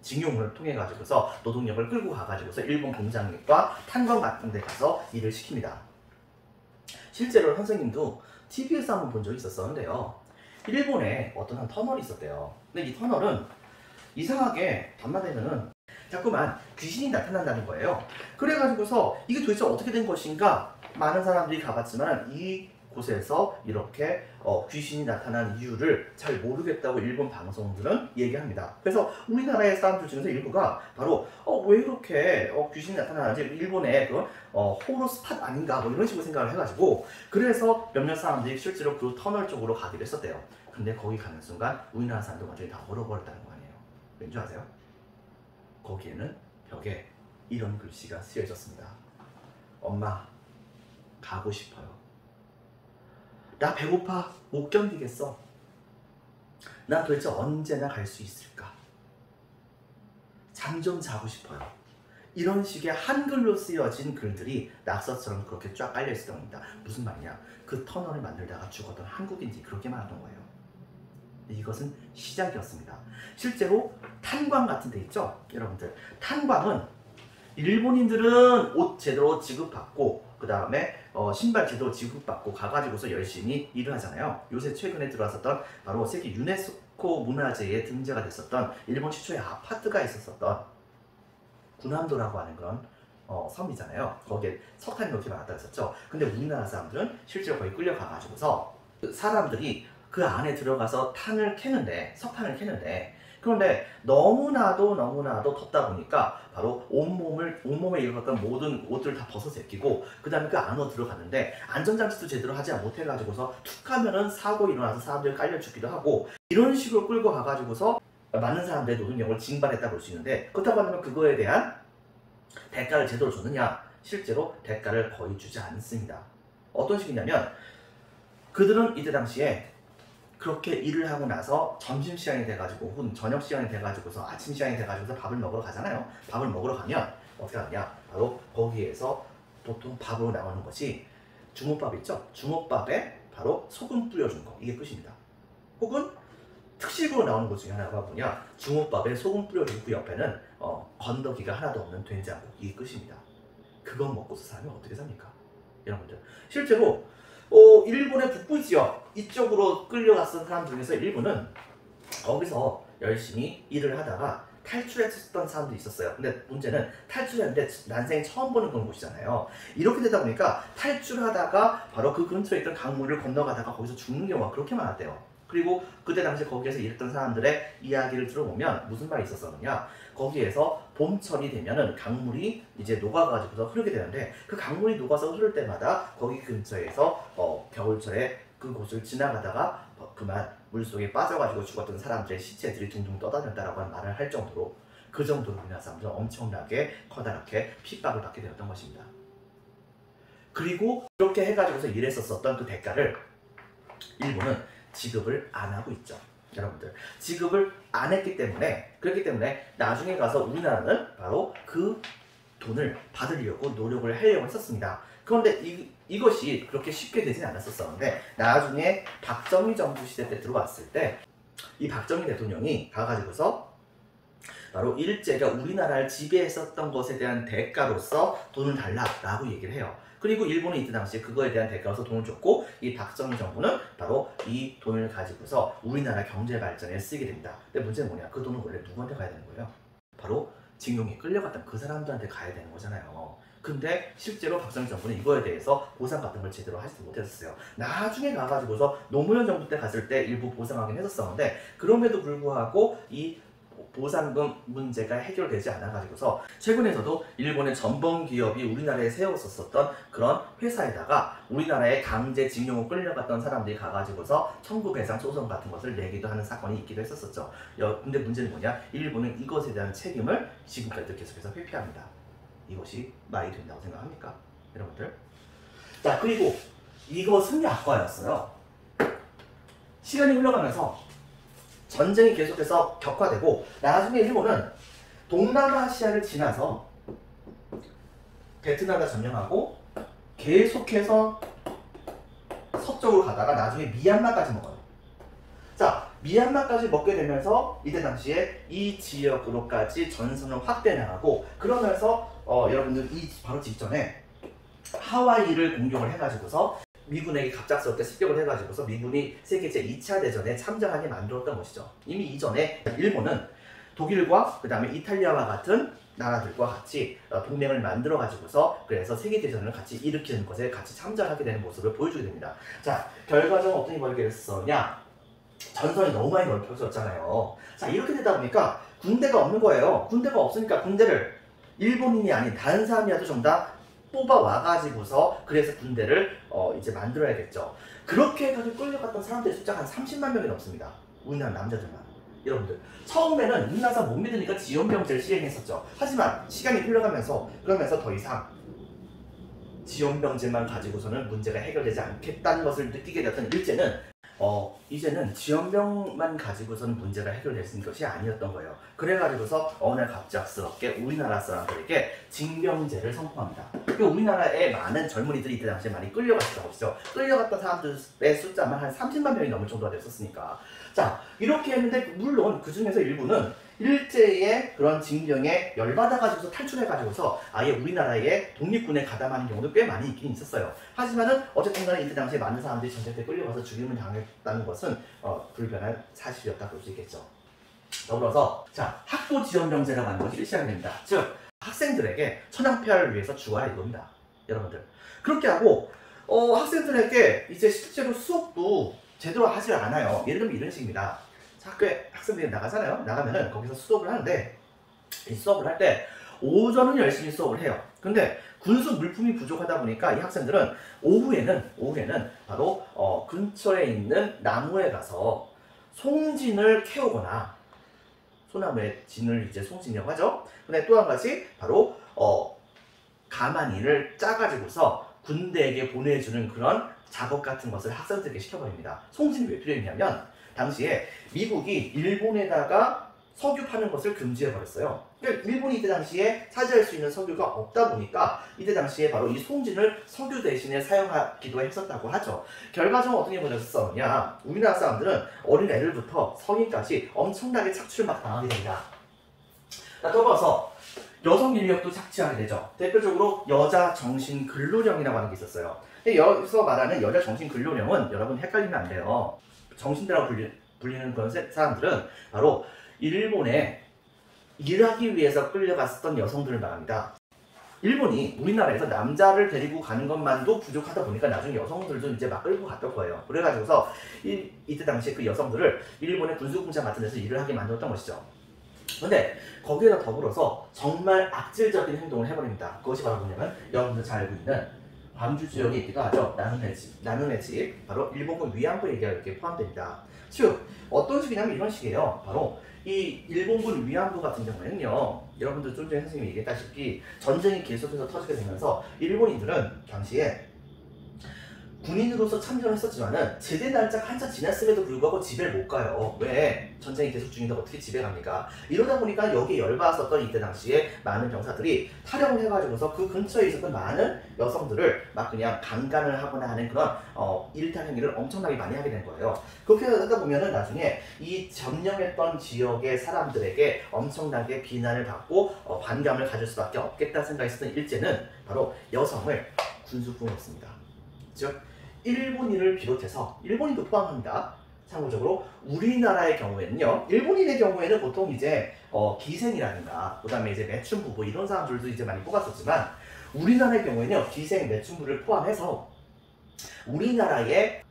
징용을 통해 가지고서 노동력을 끌고 가가지고서 일본 공장과 탄광 같은 데 가서 일을 시킵니다. 실제로 선생님도 TV에서 한번 본 적이 있었는데요. 일본에 어떤 한 터널이 있었대요. 근데 이 터널은 이상하게 밤마다 되면은 자꾸만 귀신이 나타난다는 거예요. 그래가지고서 이게 도대체 어떻게 된 것인가 많은 사람들이 가봤지만 이곳에서 이렇게 귀신이 나타난 이유를 잘 모르겠다고 일본 방송들은 얘기합니다. 그래서 우리나라의 사람들 중에서 일부가 바로 왜 이렇게 귀신이 나타나는지 일본의 그 호러 스팟 아닌가 뭐 이런 식으로 생각을 해가지고 그래서 몇몇 사람들이 실제로 그 터널 쪽으로 가기로 했었대요. 근데 거기 가는 순간 우리나라 사람들 완전히 다 얼어버렸다는 거 아니에요. 왠지 아세요? 거기에는 벽에 이런 글씨가 쓰여 있었습니다. 엄마, 가고 싶어요. 나 배고파, 못 견디겠어. 나 도대체 언제나 갈 수 있을까? 잠 좀 자고 싶어요. 이런 식의 한글로 쓰여진 글들이 낙서처럼 그렇게 쫙 깔려 있었던 겁니다. 무슨 말이냐? 그 터널을 만들다가 죽었던 한국인들이 그렇게 말하던 거예요. 이것은 시작이었습니다. 실제로 탄광 같은 데 있죠? 여러분들 탄광은 일본인들은 옷 제대로 지급받고 그 다음에 신발 제대로 지급받고 가가지고서 열심히 일을 하잖아요. 요새 최근에 들어왔었던 바로 세계 유네스코 문화재에 등재가 됐었던 일본 최초의 아파트가 있었었던 군함도라고 하는 그런 섬이잖아요. 거기에 석탄이 그렇게 많았다 했었죠. 근데 우리나라 사람들은 실제로 거기 끌려가가지고서 사람들이 그 안에 들어가서 탄을 캐는데 석탄을 캐는데 그런데 너무나도 덥다 보니까 바로 온몸에 입었던 모든 옷들을 다 벗어 제끼고 그 다음에 그 안으로 들어갔는데 안전장치도 제대로 하지 못해가지고서 툭 하면은 사고 일어나서 사람들이 깔려 죽기도 하고 이런 식으로 끌고 가가지고서 많은 사람들의 노동력을 징발했다 볼 수 있는데 그렇다고 하면 그거에 대한 대가를 제대로 줬느냐? 실제로 대가를 거의 주지 않습니다. 어떤 식이냐면 그들은 이때 당시에 그렇게 일을 하고 나서 점심시간이 돼가지고 혹은 저녁시간이 돼가지고서 아침시간이 돼가지고서 밥을 먹으러 가잖아요. 밥을 먹으러 가면 어떻게 하느냐? 바로 거기에서 보통 밥으로 나오는 것이 주먹밥 있죠? 주먹밥에 바로 소금 뿌려준 거 이게 끝입니다. 혹은 특식으로 나오는 것 중에 하나가 뭐냐? 주먹밥에 소금 뿌려준 그 옆에는 건더기가 하나도 없는 된장국 이게 끝입니다. 그거 먹고서 사람이 어떻게 삽니까? 여러분들 실제로 일본의 북부 지역 이쪽으로 끌려갔던 사람 중에서 일부는 거기서 열심히 일을 하다가 탈출했었던 사람도 있었어요. 근데 문제는 탈출했는데 난생에 처음 보는 그런 곳이잖아요. 이렇게 되다 보니까 탈출하다가 바로 그 근처에 있던 강물을 건너가다가 거기서 죽는 경우가 그렇게 많았대요. 그리고 그때 당시 거기에서 일했던 사람들의 이야기를 들어보면 무슨 말이 있었느냐? 거기에서 봄철이 되면은 강물이 이제 녹아가지고서 흐르게 되는데 그 강물이 녹아서 흐를 때마다 거기 근처에서 겨울철에 그곳을 지나가다가 그만 물속에 빠져가지고 죽었던 사람들의 시체들이 둥둥 떠다녔다라고 하는 말을 할 정도로 그 정도로 우리나라 사람들은 엄청나게 커다랗게 핍박을 받게 되었던 것입니다. 그리고 그렇게 해가지고서 일했었던 그 대가를 일본은 지급을 안 하고 있죠. 여러분들 지급을 안 했기 때문에 그렇기 때문에 나중에 가서 우리나라는 바로 그 돈을 받으려고 노력을 하려고 했었습니다. 그런데 이것이 그렇게 쉽게 되진 않았었는데 나중에 박정희 정부 시대 때 들어왔을 때 이 박정희 대통령이 가가지고서 바로 일제가 우리나라를 지배했었던 것에 대한 대가로서 돈을 달라라고 얘기를 해요. 그리고 일본은 이때 당시에 그거에 대한 대가로서 돈을 줬고 이 박정희 정부는 바로 이 돈을 가지고서 우리나라 경제 발전에 쓰게 됩니다. 근데 문제는 뭐냐? 그 돈은 원래 누구한테 가야 되는 거예요? 바로 징용에 끌려갔던 그 사람들한테 가야 되는 거잖아요. 근데 실제로 박정희 정부는 이거에 대해서 보상 같은 걸 제대로 하지도 못했었어요. 나중에 가가지고서 노무현 정부 때 갔을 때 일부 보상하긴 했었었는데 그럼에도 불구하고 이 보상금 문제가 해결되지 않아가지고서 최근에서도 일본의 전범 기업이 우리나라에 세웠었던 그런 회사에다가 우리나라에 강제징용을 끌려갔던 사람들이 가가지고서 청구 배상 소송 같은 것을 내기도 하는 사건이 있기도 했었었죠. 근데 문제는 뭐냐? 일본은 이것에 대한 책임을 지금까지도 계속해서 회피합니다. 이것이 말이 된다고 생각합니까? 여러분들? 자, 그리고 이것은 약과였어요. 시간이 흘러가면서 전쟁이 계속해서 격화되고 나중에 일본은 동남아시아를 지나서 베트남을 점령하고 계속해서 서쪽으로 가다가 나중에 미얀마까지 먹어요. 자, 미얀마까지 먹게 되면서 이때 당시에 이 지역으로까지 전선을 확대 나가고 그러면서 여러분들 이 바로 직전에 하와이를 공격을 해가지고서 미군에게 갑작스럽게 습격을 해가지고서 미군이 세계 제2차 대전에 참전하게 만들었던 것이죠. 이미 이전에 일본은 독일과 그 다음에 이탈리아와 같은 나라들과 같이 동맹을 만들어 가지고서 그래서 세계대전을 같이 일으키는 것에 같이 참전하게 되는 모습을 보여주게 됩니다. 자, 결과적으로 어떤 일이 벌어졌었냐? 전선이 너무 많이 넓혀졌잖아요. 자, 이렇게 되다 보니까 군대가 없는 거예요. 군대가 없으니까 군대를 일본인이 아닌 다른 사람이라도 좀 다 뽑아 와가지고서 그래서 군대를 이제 만들어야겠죠. 그렇게 해가지고 끌려갔던 사람들의 숫자가 한 30만 명이 넘습니다. 우리나라 남자들만. 여러분들 처음에는 우리나라 못 믿으니까 지원병제를 시행했었죠. 하지만 시간이 흘러가면서 그러면서 더 이상 지원병제만 가지고서는 문제가 해결되지 않겠다는 것을 느끼게 되었던 일제는 이제는 지원병만 가지고서는 문제가 해결될 수 있는 것이 아니었던 거예요. 그래가지고서 어느 날 갑작스럽게 우리나라 사람들에게 징병제를 선포합니다. 우리나라에 많은 젊은이들이 이때 당시에 많이 끌려갔다고 하시죠. 끌려갔던 사람들의 숫자만 한 30만 명이 넘을 정도가 됐었으니까. 자, 이렇게 했는데 물론 그 중에서 일부는 일제의 그런 징병에 열받아가지고서 탈출해가지고서 아예 우리나라의 독립군에 가담하는 경우도 꽤 많이 있긴 있었어요. 하지만은 어쨌든 간에 이때 당시에 많은 사람들이 전쟁 때 끌려가서 죽임을 당했다는 것은 불변한 사실이었다 볼 수 있겠죠. 더불어서 자, 학교 지원병제라고 하는 것이 시작이 됩니다. 즉 학생들에게 천황폐하를 위해서 죽어라 이겁니다. 여러분들 그렇게 하고 학생들에게 이제 실제로 수업도 제대로 하지 않아요. 예를 들면 이런 식입니다. 학교에 학생들이 나가잖아요. 나가면은 거기서 수업을 하는데 이 수업을 할 때 오전은 열심히 수업을 해요. 근데 군수 물품이 부족하다 보니까 이 학생들은 오후에는 바로 근처에 있는 나무에 가서 송진을 캐오거나 소나무의 진을 이제 송진이라고 하죠. 근데 또 한 가지 바로 가마니를 짜가지고서 군대에게 보내주는 그런 작업 같은 것을 학생들에게 시켜버립니다. 송진이 왜 필요했냐면 당시에 미국이 일본에다가 석유 파는 것을 금지해버렸어요. 그러니까 일본이 이때 당시에 차지할 수 있는 석유가 없다 보니까 이때 당시에 바로 이 송진을 석유 대신에 사용하기도 했었다고 하죠. 결과적으로 어떻게 벌어졌었냐? 우리나라 사람들은 어린 애들부터 성인까지 엄청나게 착취를 막 당하게 됩니다. 더불어서 여성 인력도 착취하게 되죠. 대표적으로 여자 정신 근로령이라고 하는 게 있었어요. 여기서 말하는 여자 정신 근로령은 여러분 헷갈리면 안 돼요. 정신대라고 불리는 그런 사람들은 바로 일본에 일하기 위해서 끌려갔었던 여성들을 말합니다. 일본이 우리나라에서 남자를 데리고 가는 것만도 부족하다 보니까 나중에 여성들도 이제 막 끌고 갔던 거예요. 그래가지고서 이때 당시에 그 여성들을 일본의 군수공장 같은 데서 일을 하게 만들었던 것이죠. 근데 거기에다 더불어서 정말 악질적인 행동을 해버립니다. 그것이 바로 뭐냐면 여러분들 잘 알고 있는 광주 지역에 있기도 하죠. 나눔의 집, 바로 일본군 위안부 얘기가 이렇게 포함됩니다. 즉 어떤 식이냐면 이런 식이에요. 바로 이 일본군 위안부 같은 경우에는요, 여러분들 좀 전에 선생님이 얘기했다시피 전쟁이 계속해서 터지게 되면서 일본인들은 당시에 군인으로서 참전을 했었지만은 제대 날짜가 한참 지났음에도 불구하고 집에 못 가요. 왜? 전쟁이 계속 중인데 어떻게 집에 갑니까? 이러다 보니까 여기에 열받았었던 이때 당시에 많은 병사들이 탈영을 해가지고서 그 근처에 있었던 많은 여성들을 막 그냥 강간을 하거나 하는 그런 일탈 행위를 엄청나게 많이 하게 된 거예요. 그렇게 하다 보면은 나중에 이 점령했던 지역의 사람들에게 엄청나게 비난을 받고 반감을 가질 수밖에 없겠다 생각했었던 일제는 바로 여성을 군수품했습니다. 즉 일본인을 비롯해서 일본인도 포함합니다. 참고적으로 우리나라의 경우에는요, 일본인의 경우에는 보통 이제 기생이라든가 그다음에 이제 매춘부 이런 사람들도 이제 많이 뽑았었지만 우리나라의 경우에는요, 기생, 매춘부를 포함해서 우리나라의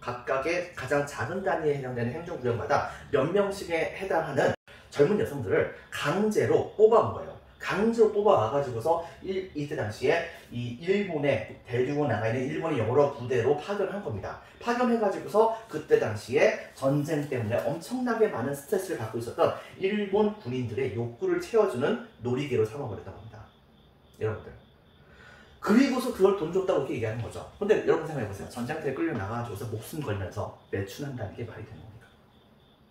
각각의 가장 작은 단위에 해당되는 행정구역마다 몇 명씩에 해당하는 젊은 여성들을 강제로 뽑아온 거예요. 강제로 뽑아와가지고서 이때 당시에 이 일본에 데리고 나가 있는 일본의 여러 부대로 파견한 겁니다. 파견해가지고서 그때 당시에 전쟁 때문에 엄청나게 많은 스트레스를 받고 있었던 일본 군인들의 욕구를 채워주는 놀이개로 삼아버렸던 겁니다. 여러분들. 그리고서 그걸 돈 줬다고 이렇게 얘기하는 거죠. 근데 여러분 생각해보세요. 전쟁터에 끌려 나가가지고서 목숨 걸면서 매춘한다는 게 말이 되는 겁니까?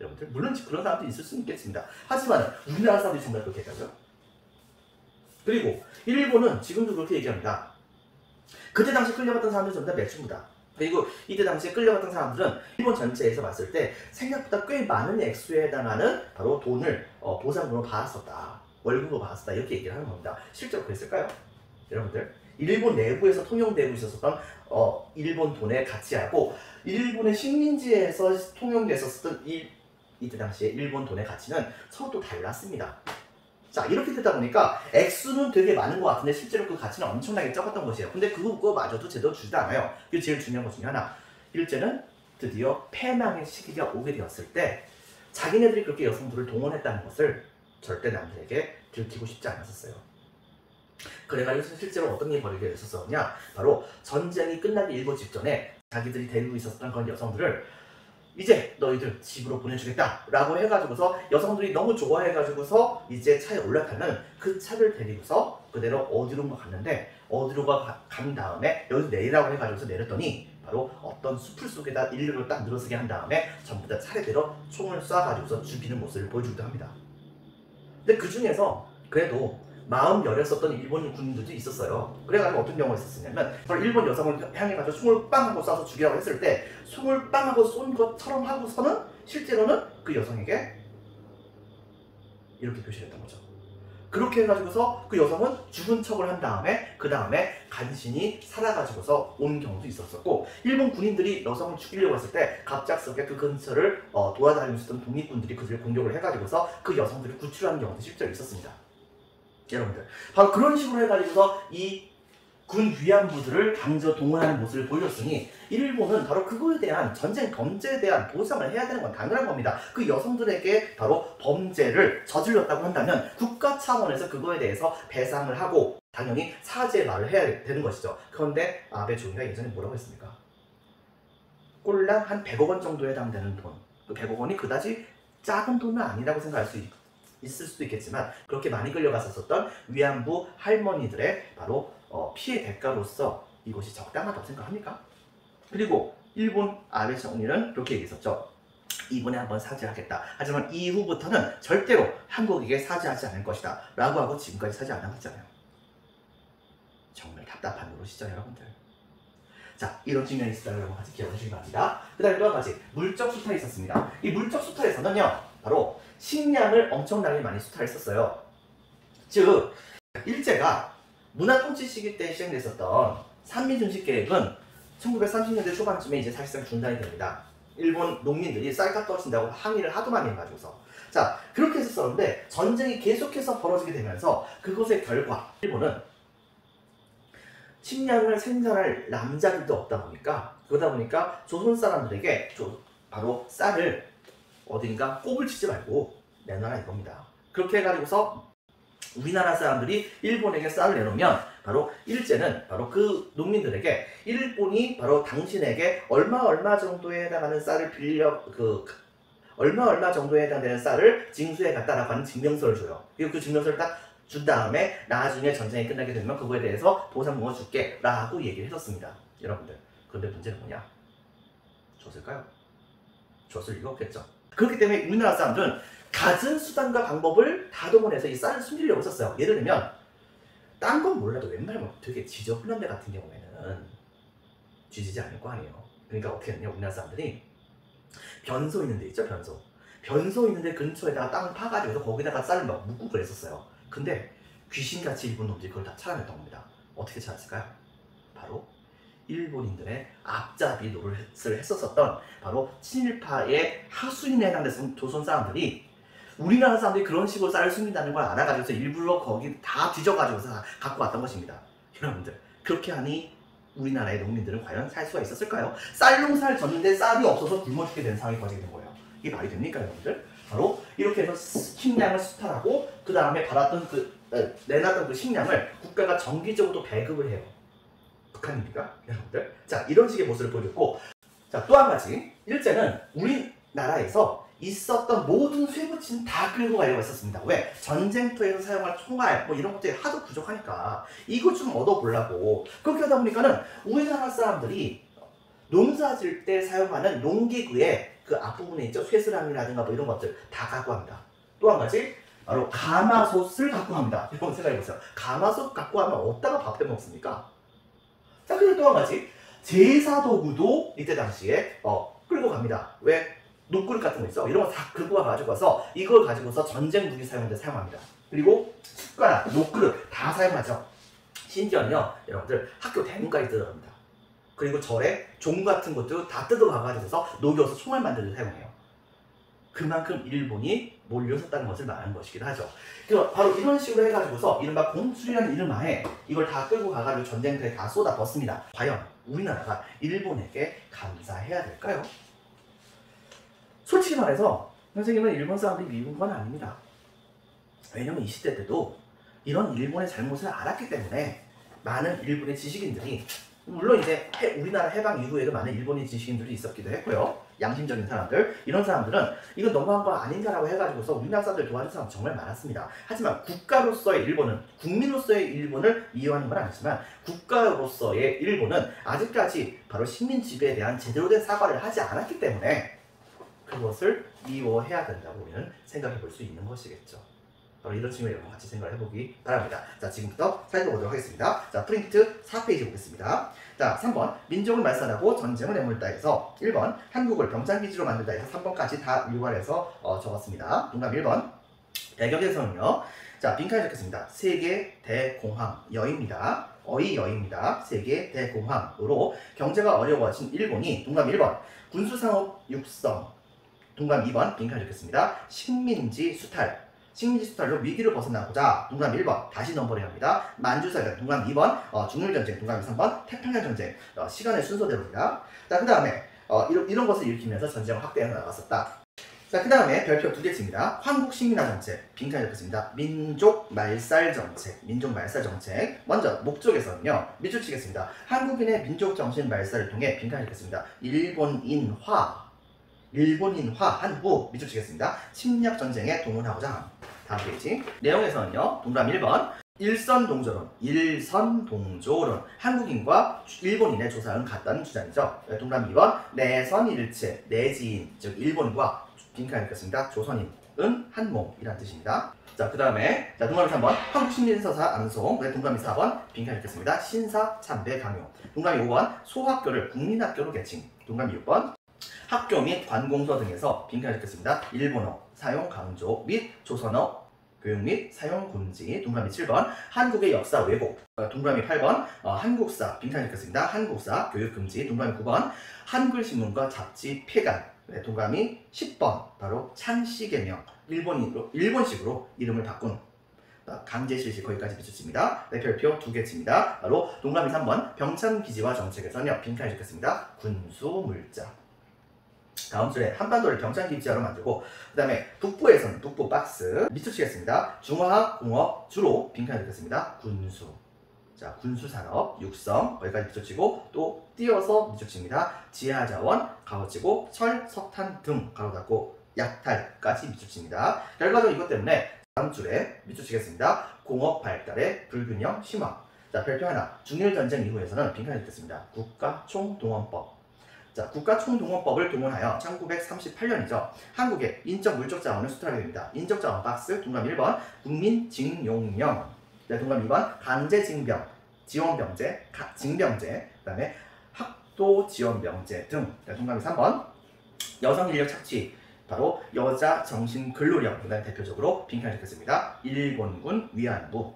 여러분들. 물론 그런 사람도 있을 수는 있겠습니다. 하지만 우리나라 사람들이 정말 그렇게 했다고요? 그리고 일본은 지금도 그렇게 얘기합니다. 그때 당시 끌려갔던 사람들이 전부 다 매춘부다. 그리고 이때 당시에 끌려갔던 사람들은 일본 전체에서 봤을 때 생각보다 꽤 많은 액수에 해당하는 바로 돈을 보상금으로 받았었다. 월급으로 받았었다. 이렇게 얘기를 하는 겁니다. 실제로 그랬을까요? 여러분들, 일본 내부에서 통용되고 있었던 일본 돈의 가치하고 일본의 식민지에서 통용됐었던 이때 당시에 일본 돈의 가치는 서로 또 달랐습니다. 자, 이렇게 되다 보니까 액수는 되게 많은 것 같은데 실제로 그 가치는 엄청나게 적었던 것이에요. 근데 그거마저도 제대로 주지도 않아요. 이게 제일 중요한 것 중에 하나. 일제는 드디어 패망의 시기가 오게 되었을 때 자기네들이 그렇게 여성들을 동원했다는 것을 절대 남들에게 들키고 싶지 않았었어요. 그래가지고 실제로 어떤 일이 벌어지게 됐었느냐, 바로 전쟁이 끝나기 일보 직전에 자기들이 데리고 있었던 그런 여성들을 이제 너희들 집으로 보내주겠다 라고 해가지고서 여성들이 너무 좋아해가지고서 이제 차에 올라타는 그 차를 데리고서 그대로 어디론가 갔는데, 어디론가 간 다음에 여기 내리라고 해가지고서 내렸더니 바로 어떤 숲을 속에다 인류를 딱 늘어서게 한 다음에 전부 다 차례대로 총을 쏴가지고서 죽이는 모습을 보여주기도 합니다. 근데 그 중에서 그래도 마음 여렸었던 일본 군인들도 있었어요. 그래가지고 어떤 경우가 있었냐면 일본 여성을 향해가지고 총을 빵 하고 쏴서 죽이라고 했을 때 총을 빵 하고 쏜 것처럼 하고서는 실제로는 그 여성에게 이렇게 표시를 했던 거죠. 그렇게 해가지고서 그 여성은 죽은 척을 한 다음에 그 다음에 간신히 살아가지고서 온 경우도 있었었고, 일본 군인들이 여성을 죽이려고 했을 때 갑작스럽게 그 근처를 돌아다니고 있었던 독립군들이 그들을 공격을 해가지고서 그 여성들을 구출하는 경우도 실제로 있었습니다. 여러분들, 바로 그런 식으로 해가지고서 이 군 위안부들을 강제 동원하는 모습을 보여줬으니 일본은 바로 그거에 대한 전쟁 범죄에 대한 보상을 해야 되는 건 당연한 겁니다. 그 여성들에게 바로 범죄를 저질렀다고 한다면 국가 차원에서 그거에 대해서 배상을 하고 당연히 사죄의 말을 해야 되는 것이죠. 그런데 아베 총리가 예전에 뭐라고 했습니까? 꼴랑 한 100억 원 정도에 해당되는 돈, 그 100억 원이 그다지 작은 돈은 아니라고 생각할 수 있을 수도 있겠지만 그렇게 많이 끌려갔었던 위안부 할머니들의 바로 피해 대가로서 이것이 적당하다고 생각합니까? 그리고 일본 아베 총리는 이렇게 얘기했었죠. 이번에 한번 사죄하겠다. 하지만 이후부터는 절대로 한국에게 사죄하지 않을 것이다 라고 하고 지금까지 사죄 안 하고 있잖아요. 정말 답답한 노릇이죠, 여러분들. 자, 이런 측면이 있었다는 여러분 같이 기억하시기 바랍니다. 그 다음에 또 한 가지, 물적 수탈이 있었습니다. 이 물적 수탈에서는요, 바로 식량을 엄청나게 많이 수탈했었어요. 즉, 일제가 문화 통치 시기 때 시행됐었던 삼민준식 계획은 1930년대 초반쯤에 이제 사실상 중단이 됩니다. 일본 농민들이 쌀값 떨어진다고 항의를 하도 많이 해가지고서. 자, 그렇게 했었는데 전쟁이 계속해서 벌어지게 되면서 그것의 결과 일본은 식량을 생산할 남자들도 없다 보니까, 그러다 보니까 조선 사람들에게 바로 쌀을 어딘가 꼽을 치지 말고 내놔라 이겁니다. 그렇게 해가지고서 우리나라 사람들이 일본에게 쌀을 내놓으면 바로 일제는 바로 그 농민들에게 일본이 바로 당신에게 얼마 정도에 해당하는 쌀을 얼마 정도에 해당되는 쌀을 징수해 갔다라고 하는 증명서를 줘요. 그리고 그 증명서를 딱 준 다음에 나중에 전쟁이 끝나게 되면 그거에 대해서 보상금을 줄게 라고 얘기를 했었습니다. 여러분들, 그런데 문제는 뭐냐? 줬을까요? 줬을 리가 없겠죠. 그렇기 때문에 우리나라 사람들은 갖은 수단과 방법을 다 동원해서 이 쌀을 숨기려고 했었어요. 예를 들면 딴 건 몰라도 웬만하면 되게 지저분한 데 같은 경우에는 쥐지지 않을 거 아니에요. 그러니까 어떻게 했냐, 우리나라 사람들이 변소 있는 데 있죠, 변소 있는 데 근처에다가 땅을 파가지고 거기다가 쌀을 막 묻고 그랬었어요. 근데 귀신같이 일본 놈들이 그걸 다 찾아냈던 겁니다. 어떻게 찾았을까요? 바로 일본인들의 앞잡이 노릇을 했었던 바로 친일파의 하수인에 해당됐던 조선 사람들이 우리나라 사람들이 그런 식으로 쌀을 숨긴다는 걸 알아가지고서 일부러 거기 다 뒤져가지고서 갖고 왔던 것입니다. 여러분들, 그렇게 하니 우리나라의 농민들은 과연 살 수가 있었을까요? 쌀농사를 졌는데 쌀이 없어서 굶어 죽게 된 상황이 벌어지게 된 거예요. 이게 말이 됩니까, 여러분들? 바로 이렇게 해서 식량을 수탈하고 그 다음에 내놨던 그 식량을 국가가 정기적으로 배급을 해요. 북한입니까, 여러분들? 자, 이런 식의 모습을 보여줬고, 자, 또 한 가지, 일제는 우리나라에서 있었던 모든 쇠붙이는 다 끌고 가려고 했었습니다. 왜? 전쟁터에서 사용할 총알 이런 것들이 하도 부족하니까 이거 좀 얻어보려고. 그렇게 하다 보니까는 우리나라 사람들이 농사 질 때 사용하는 농기구의 그 앞부분에 있죠, 쇠스랑이라든가 이런 것들 다 갖고 합니다. 또 한 가지, 바로 가마솥을 갖고 갑니다. 여러분 생각해보세요. 가마솥 갖고 가면 어디다가 밥 해 먹습니까? 자, 그리고 또 한 가지. 제사 도구도 이때 당시에 끌고 갑니다. 왜? 녹그릇 같은 거 있어. 이런 거 다 긁고 가지고 와서 이걸 가지고서 전쟁 무기 사용할 때 사용합니다. 그리고 숟가락, 녹그릇 다 사용하죠. 심지어는요, 여러분들 학교 대문까지 뜯어갑니다. 그리고 절에 종 같은 것도 다 뜯어가가지고서 녹여서 총알 만들 때 사용해요. 그만큼 일본이 몰려섰다는 것을 말하는 것이기도 하죠. 그래서 바로 이런 식으로 해가지고서 이른바 공출이라는 이름하에 이걸 다 끌고 가가지고 전쟁터에 다 쏟아붓습니다. 과연 우리나라가 일본에게 감사해야 될까요? 솔직히 말해서 선생님은 일본 사람들이 미운 건 아닙니다. 왜냐면 이 시대 때도 이런 일본의 잘못을 알았기 때문에 많은 일본의 지식인들이, 물론 이제 우리나라 해방 이후에도 많은 일본인 지식인들이 있었기도 했고요. 양심적인 사람들, 이런 사람들은 이건 너무한 거 아닌가라고 해가지고서 우리나라 사람들 도와준 사람 정말 많았습니다. 하지만 국가로서의 일본은, 국민으로서의 일본을 미워하는 건 아니지만 국가로서의 일본은 아직까지 바로 식민 지배에 대한 제대로 된 사과를 하지 않았기 때문에 그것을 미워해야 된다고 우리는 생각해 볼 수 있는 것이겠죠. 바로 이런 측면에 여러분 같이 생각을 해보기 바랍니다. 자, 지금부터 살펴보도록 하겠습니다. 자, 프린트 4페이지 보겠습니다. 자, 3번 민족을 말살하고 전쟁을 내몰다에서 1번 한국을 병장기지로 만들다 해서 3번까지 다 일괄해서 적었습니다. 동감 1번 배경에서는요. 자, 빈칸에 적혔습니다. 세계 대공황 여입니다. 여입니다. 세계 대공황으로 경제가 어려워진 일본이 동감 1번 군수산업 육성, 동감 2번 빈칸에 적혔습니다. 식민지 수탈로 위기를 벗어나고자 동감 1번 다시 넘버링 합니다. 만주사변 동감 2번 중일전쟁 동감 3번 태평양전쟁 시간의 순서대로입니다. 자, 그 다음에 이런 것을 일으키면서 전쟁을 확대해 나갔었다. 자, 그 다음에 별표 2개입니다. 한국식민화 정책 빈칸에 적혔습니다. 민족 말살 정책. 먼저 목적에서는요, 밑줄 치겠습니다. 한국인의 민족 정신 말살을 통해 빈칸에 적혔습니다. 일본인화 한 후 밑줄 치겠습니다. 침략 전쟁에 동원하고자 함. 다음 페이지. 내용에서는요, 동감 1번 일선동조론. 한국인과 일본인의 조상은 같다는 주장이죠. 동감 2번 내선일체. 내지인, 즉 일본과 빈칸에 적혔습니다. 조선인은 한 몸이라는 뜻입니다. 자, 그 다음에 동감이 3번 한국식민서사 암송. 동감이 4번 빈칸에 적혔습니다. 신사 참배 강요. 동감이 5번 소학교를 국민학교로 개칭. 동감이 6번 학교 및 관공서 등에서 빈칸에 적혔습니다. 일본어 사용 강조 및 조선어 교육 및 사용 금지. 동감이 7번 한국의 역사 왜곡. 동감이 8번 한국사 빈칸에 적혔습니다. 한국사 교육 금지. 동감이 9번 한글신문과 잡지 폐간. 동감이 10번 바로 창씨 개명. 일본식으로 이름을 바꾼 강제실시. 거기까지 밑줄칩니다. 별표 2개 바로 동감이 3번 병참기지화 정책에서는요, 빈칸에 적혔습니다. 군수물자. 다음 줄에 한반도를 병창기지화로 만들고, 그 다음에 북부에서는 북부 박스 밑줄 치겠습니다. 중화공업 주로 빈칸에 적혔습니다. 군수. 자, 군수산업 육성 거기까지 밑줄 치고 또 띄어서 밑줄 칩니다. 지하자원 가로치고 철, 석탄 등 가로 닫고 약탈까지 밑줄 칩니다. 결과적으로 이것 때문에 다음 줄에 밑줄 치겠습니다. 공업 발달의 불균형 심화. 자, 별표 하나. 중일전쟁 이후에서는 빈칸에 적혔습니다. 국가총동원법. 자, 국가총동원법을 동원하여 1938년이죠. 한국의 인적 물적 자원을 수탈하게 됩니다. 인적 자원 박스. 동감 1번 국민징용령. 네, 동감 2번 강제징병, 지원병제, 징병제, 그 다음에 학도지원병제 등. 네, 동감이 3번 여성 인력 착취, 바로 여자 정신 근로령. 그 다음에 대표적으로 빈칸에 적혔습니다. 일본군 위안부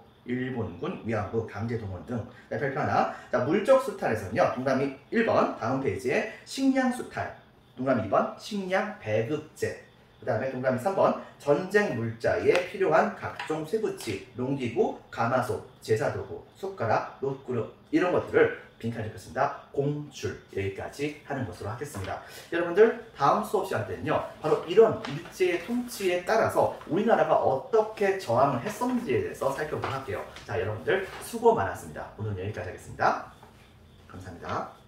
강제동원 등. 네, 별표 하나. 자, 물적 수탈에서는요, 동감이 1번 다음 페이지에 식량 수탈, 동감이 2번 식량 배급제, 그 다음에 동감이 3번 전쟁 물자에 필요한 각종 쇠붙이, 농기구, 가마솥, 제사도구, 숟가락, 롯그릇 이런 것들을 빈칸에 적혔습니다. 공출. 여기까지 하는 것으로 하겠습니다. 여러분들 다음 수업 시간 때는요, 바로 이런 일제의 통치에 따라서 우리나라가 어떻게 저항을 했었는지에 대해서 살펴보도록 할게요. 자, 여러분들 수고 많았습니다. 오늘 여기까지 하겠습니다. 감사합니다.